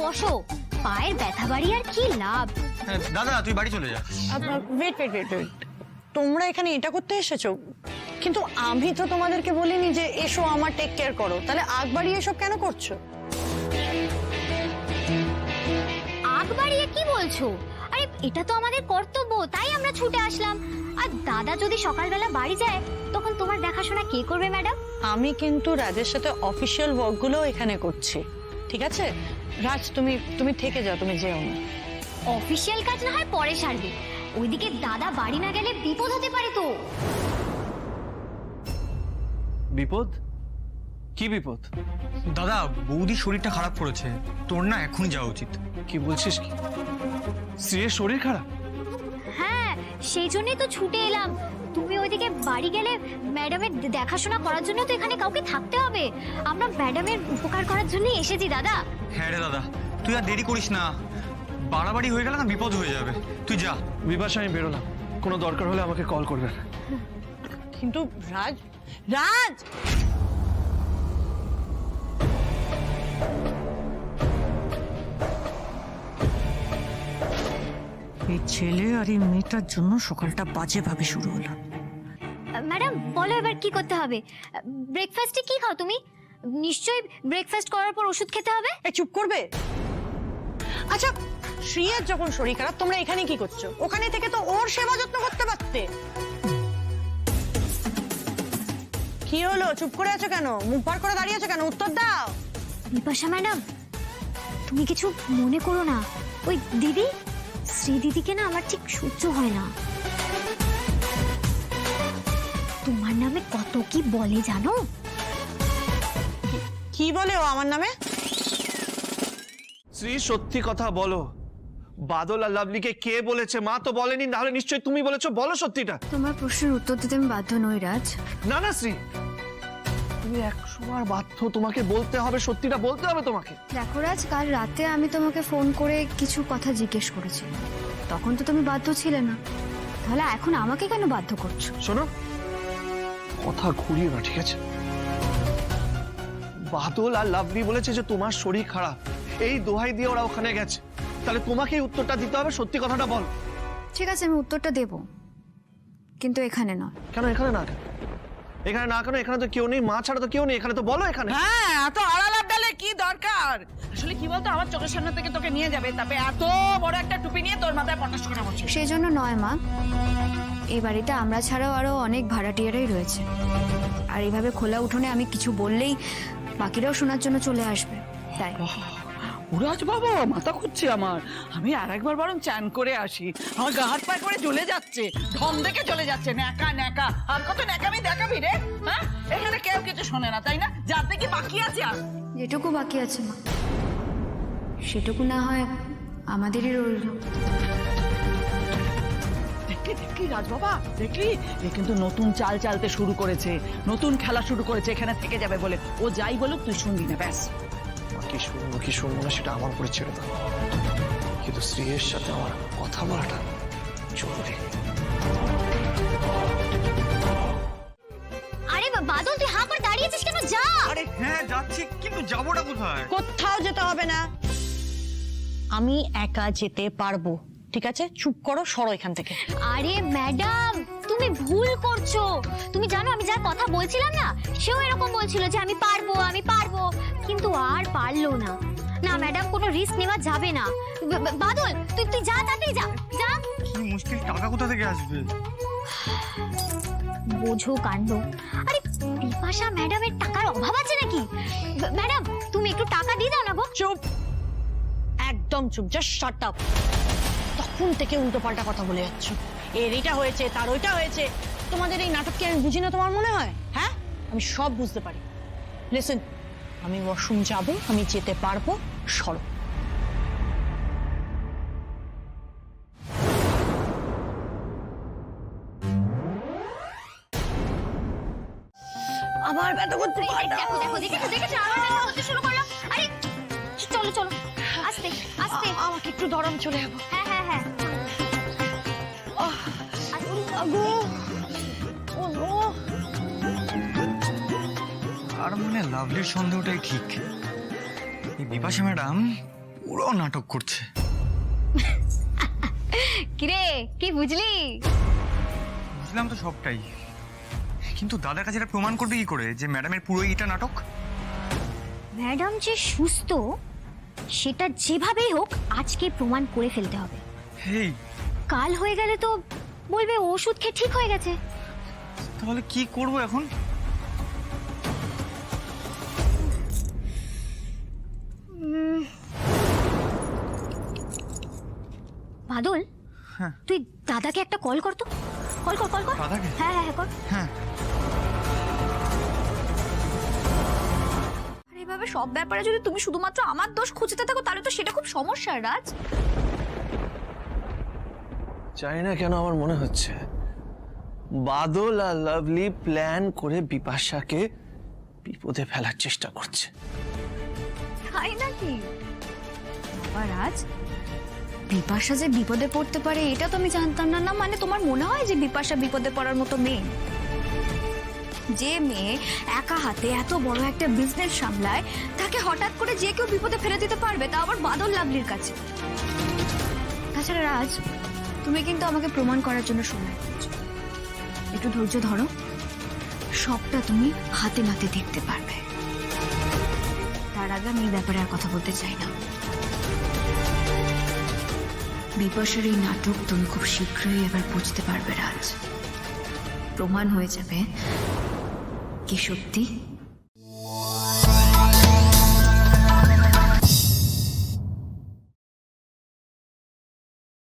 বসো, পায়ের ব্যথা বাড়ি আর কি লাভ। দাদা তুই বাড়ি চলে যা। ওয়েট ওয়েট ওয়েট ওয়েট, তোমরা এখানে এটা করতে এসেছো? কিন্তু আমি তো তোমাদেরকে বলিনি যে এসো আমার টেক কেয়ার করো, তাহলে আগ বাড়িয়ে এসব কেন করছো? আগ বাড়িয়ে কি বলছো? আরে এটা তো আমাদের কর্তব্য, তাই আমরা ছুটে আসলাম। আর দাদা যদি সকালবেলা বাড়ি যায় তখন তোমার দেখাশোনা কে করবে ম্যাডাম? আমি কিন্তু রাজের সাথে অফিসিয়াল ওয়ার্কগুলো এখানে করছি, ঠিক আছে? রাজ তুমি থেকে যাও, তুমি যেও না। অফিসিয়াল কাজ না হয় পরে সারবে, ওইদিকে দাদা বাড়ি না গেলে বিপদ হতে পারে তো। বিপদ? কি বিপদ? দাদা বৌদির শরীরটা খারাপ করেছে, তোর না এখনই যাওয়া উচিত। কি বলছিস? কি শ্রীয়ের শরীর খারাপ? হ্যাঁ, সেই জন্যই তো ছুটে এলাম। তুমি ওইদিকে বাড়ি গেলে ম্যাডামের দেখাশোনা করার জন্য তো এখানে কাউকে থাকতে হবে। আমরা ম্যাডামের উপকার করার জন্যই এসেছি দাদা। হ্যাঁ রে দাদা, তুই আর দেরি করিস না, বাড়াবাড়ি হয়ে গেলে না বিপদ হয়ে যাবে। তুই যা। বিপাশা, আমি বেরোলাম, কোনো দরকার হলে আমাকে কল করবেন। কিন্তু রাজ, রাজ! এই ছেলে আর এই মেয়েটার জন্য সকালটা বাজেভাবে শুরু হলো। ম্যাডাম বলো এবার কি করতে হবে? ব্রেকফাস্টে কি খাও তুমি? নিশ্চয়ই ব্রেকফাস্ট করার পর ওষুধ খেতে হবে। এই চুপ করবে? আচ্ছা, শ্রিয়ার যখন শরীর খারাপ তোমরা এখানে কি করছো? ওখানে থেকে তো ওর সেবা যত্ন করতে পারতে। কি হলো, চুপ করে আছো কেন? মুখ ভার করে দাঁড়িয়ে আছো কেন? উত্তর দাও। বিপাশা ম্যাডাম, তুমি কিছু মনে করো না। ওই দিদি, শ্রী দিদিকে না আমার ঠিক সহ্য হয় না। তোমার নামে কত কি বলে জানো? কি বলে ও আমার নামে? শ্রী, সত্যি কথা বলো, বাদল আর লাভলিকে কে বলেছে? মা তো বলেনি, তাহলে নিশ্চয়ই তুমি বলেছো। বলো সত্যিটা। তোমার প্রশ্নের উত্তর দিতে আমি বাধ্য নই রাজ। না না শ্রী, তুমি 100 বার বাধ্য, তোমাকে বলতে হবে, সত্যিটা বলতে হবে তোমাকে। দেখো রাজ, কাল রাতে আমি তোমাকে ফোন করে কিছু কথা জিজ্ঞেস করেছি, তখন তো তুমি বাধ্য ছিলে না, তাহলে এখন আমাকে কেন বাধ্য করছো? শোনো, কথা ঘুরিয়ে না, ঠিক আছে? বাদল আর লাভলি বলেছে যে তোমার শরীর খারাপ, এই দোহাই দিয়ে ওরা ওখানে গেছে, তাহলে তোমাকেই উত্তরটা দিতে হবে। সত্যি কথাটা বল। ঠিক আছে, আমি উত্তরটা দেব, কিন্তু এখানে নয়। কেন এখানে না? এখানে না কেন? এখানে তো কেউ নেই, মা ছাড়া তো কেউ নেই এখানে, তো বলো এখানে। হ্যাঁ, এত আড়াল আবডালে কি দরকার? আসলে কি বলতো, আমার চোখের সামনে থেকে তোকে নিয়ে যাবে, তবে এত বড় একটা টুপি নিয়ে তোর মাথায় পটাশ করে বসে। সেই জন্য নয় মা, এই বাড়িতে আমরা ছাড়াও আরো অনেক ভাড়াটিয়ারাই রয়েছে, আর এইভাবে খোলা উঠোনে আমি কিছু বললেই বাকিরাও শোনার জন্য চলে আসবে, তাই। উরাজ বাবা, মাথা খুঁজছে আমার। আমি আর একবার বরং চান করে আসি, আমার গা হাত পায়ে করে জ্বলে যাচ্ছে, ঢম দেখে চলে যাচ্ছে। ন্যাকা ন্যাকা, আর কত ন্যাকামি দেখাবি রে? হ্যাঁ, এখানে কেউ কিছু শোনে না, তাই না? যাতে কি বাকি আছে আর? যেটুকু বাকি আছে মা, সেটুকু না হয় আমাদেরই রইল। দেখলি দেখলি রাজ বাবা, দেখলি এ কিন্তু নতুন চাল চালতে শুরু করেছে, নতুন খেলা শুরু করেছে এখানে থেকে যাবে বলে। ও যাই বলুক তুই শুনবি না, ব্যাস। কি শুনবো কি শুনবো না সেটা আমার উপরে ছেড়ে দাও, কিন্তু শ্রীয়ের সাথে আমার কথা বলাটা জরুরি। আরে বাদল, তুই হাঁ করে দাঁড়িয়েছিস কেন? যা। আরে হ্যাঁ যাচ্ছি, কিন্তু যাবোটা কোথায়? কোথাও যেতে হবে না, আমি একা যেতে পারবো, ঠিক আছে? চুপ করো, সরো এখান থেকে। আরে ম্যাডাম, তুমি ভুল করছো। তুমি জানো আমি যার কথা বলছিলাম না, সেও এরকম বলছিল যে আমি পারবো আমি পারবো, কিন্তু আর পারলো না। না ম্যাডাম, কোনো রিস্ক নেওয়া যাবে না। বাদল, তুই তুই যা, তাড়াতাড়ি যা যা। কি মুশকিল, টাকা কোথা থেকে আসবে? বোঝো কাণ্ড। আরে বিপাশা ম্যাডামের টাকার অভাব আছে নাকি? ম্যাডাম তুমি একটু টাকা দিয়ে দাও না গো। চুপ, একদম চুপ, জাস্ট শাট আপ। তখন থেকে উল্টো পাল্টা কথা বলে যাচ্ছ, এর এটা হয়েছে, তার ওইটা হয়েছে। তোমাদের এই নাটক কি আমি বুঝি না তোমার মনে হয়? হ্যাঁ, আমি সব বুঝতে পারি। লিসেন, আমি ওয়াশরুম যাব, আমি যেতে পারবো, সরো। আমার ব্যথা করতে দেখো দেখো, দেখেছো দেখেছো, আমার ব্যথা হতে শুরু করলো। আরে চলো চলো, আস্তে আস্তে। আমাকে একটু ধরম, চলে যাবো। হ্যাঁ হ্যাঁ হ্যাঁ। আর মানে লাভলির সন্দেহটাই ঠিক। এই বিপাশা ম্যাডাম পুরো নাটক করছে। কিরে কি বুঝলি? বুঝলাম তো সবটাই, কিন্তু দাদার কাছে এটা প্রমাণ করবে কি করে যে ম্যাডামের পুরোই এটা নাটক? ম্যাডাম যে সুস্থ সেটা যেভাবেই হোক আজকে প্রমাণ করে ফেলতে হবে। হেই, কাল হয়ে গেলে তো বলবে ও ওষুধ খেয়ে ঠিক হয়ে গেছে। তাহলে কি করব এখন? বাদল, হ্যাঁ। তুই দাদাকে একটা কল কর তো। কল কর কল কর। দাদাকে? হ্যাঁ হ্যাঁ হ্যাঁ, কর। হ্যাঁ। আর এইভাবে সব ব্যাপারে যদি তুমি শুধুমাত্র আমার দোষ খুঁজতে থাকো তাহলে তো সেটা খুব সমস্যা রাজ। জানি না কেন আমার মনে হচ্ছে বাদল আর লাভলি প্ল্যান করে বিপাশাকে বিপদে ফেলার চেষ্টা করছে। তাই নাকি? বাবা রাজ, বিপাশা যে বিপদে পড়তে পারে এটা তো আমি জানতাম না। না মানে তোমার মনে হয় যে বিপাশা বিপদে পড়ার মতো মেয়ে? যে মেয়ে একা হাতে এত বড় একটা বিজনেস সামলায় তাকে হঠাৎ করে যে কেউ বিপদে ফেলে দিতে পারবে, তা আবার বাদল লাভলির কাছে। তাছাড়া রাজ, তুমি কিন্তু আমাকে প্রমাণ করার জন্য সময় দিচ্ছো। একটু ধৈর্য ধরো, সবটা তুমি হাতে নাতে দেখতে পারবে। তার আগে আমি এই ব্যাপারে আর কথা বলতে চাই না। বিপাশার এই নাটক তুমি খুব শীঘ্রই এবার বুঝতে পারবে রাজ। প্রমাণ হয়ে যাবে কি সত্যি